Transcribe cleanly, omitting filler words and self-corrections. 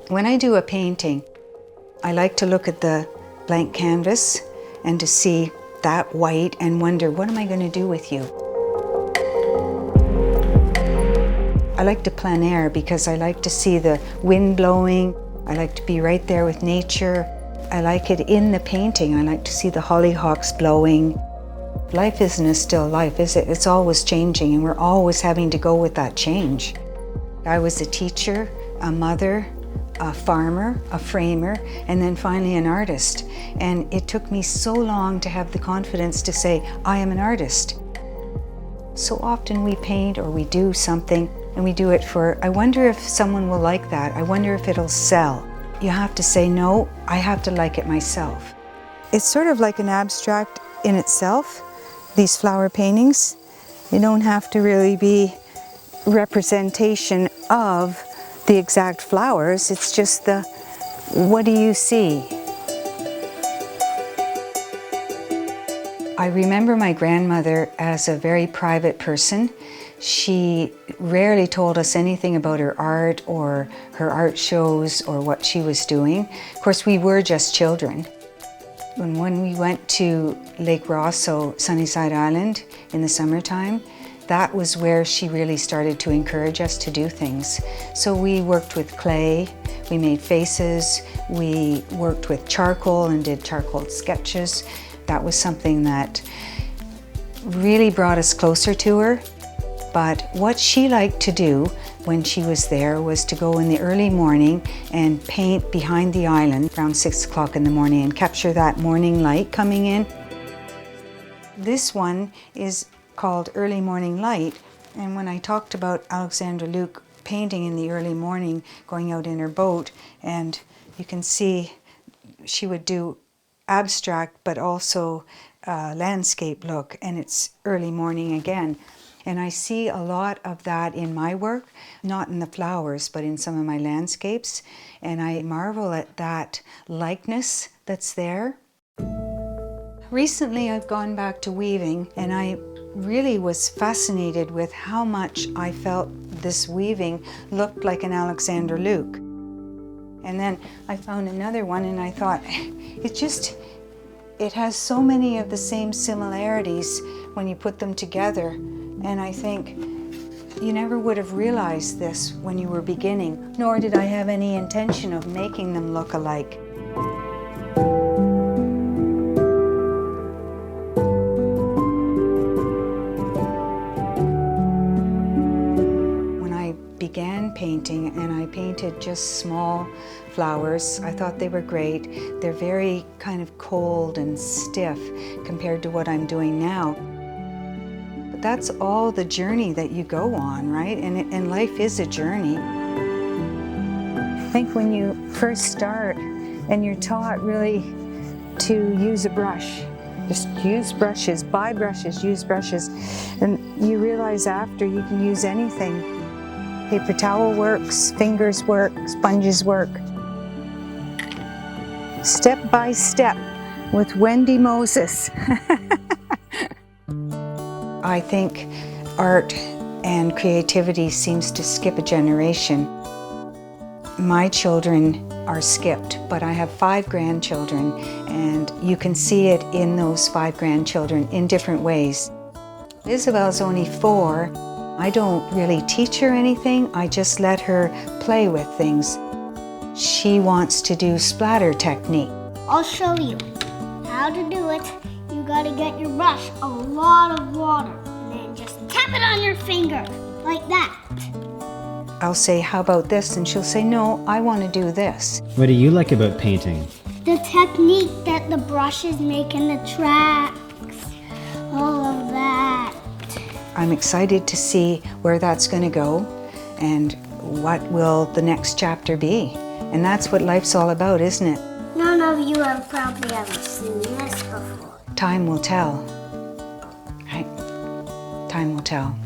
When I do a painting, I like to look at the blank canvas and to see that white and wonder, what am I going to do with you? I like to plein air because I like to see the wind blowing. I like to be right there with nature. I like it in the painting. I like to see the hollyhocks blowing. Life isn't a still life, is it? It's always changing, and we're always having to go with that change. I was a teacher, a mother, a farmer, a framer, and then finally an artist. And it took me so long to have the confidence to say, I am an artist. So often we paint or we do something and we do it for, I wonder if someone will like that. I wonder if it'll sell. You have to say, no, I have to like it myself. It's sort of like an abstract in itself, these flower paintings. You don't have to really be representation of the exact flowers. It's just the, what do you see? I remember my grandmother as a very private person. She rarely told us anything about her art or her art shows or what she was doing. Of course, we were just children. When we went to Lake Rosso, Sunnyside Island in the summertime, that was where she really started to encourage us to do things. So we worked with clay, we made faces, we worked with charcoal and did charcoal sketches. That was something that really brought us closer to her. But what she liked to do when she was there was to go in the early morning and paint behind the island around 6 o'clock in the morning and capture that morning light coming in. This one is called Early Morning Light, and when I talked about Alexandra Luke painting in the early morning, going out in her boat, and you can see she would do abstract but also landscape look, and it's early morning again. And I see a lot of that in my work, not in the flowers, but in some of my landscapes, and I marvel at that likeness that's there. Recently I've gone back to weaving, and I really was fascinated with how much I felt this weaving looked like an Alexandra Luke. And then I found another one and I thought, it has so many of the same similarities when you put them together. And I think you never would have realized this when you were beginning, nor did I have any intention of making them look alike. Began painting, and I painted just small flowers. I thought they were great. They're very kind of cold and stiff compared to what I'm doing now. But that's all the journey that you go on, right? And life is a journey. I think when you first start and you're taught really to use a brush, just use brushes, buy brushes, use brushes, and you realize after you can use anything. Paper towel works, fingers work, sponges work. Step by step with Wendy Moses. I think art and creativity seems to skip a generation. My children are skipped, but I have 5 grandchildren, and you can see it in those 5 grandchildren in different ways. Isabel's only 4. I don't really teach her anything, I just let her play with things. She wants to do splatter technique. I'll show you how to do it. You gotta get your brush a lot of water and then just tap it on your finger, like that. I'll say, how about this? And she'll say, no, I want to do this. What do you like about painting? The technique that the brushes make in the tracks, all of that. I'm excited to see where that's going to go and what will the next chapter be. And that's what life's all about, isn't it? None of you have probably ever seen this before. Time will tell. Right? Time will tell.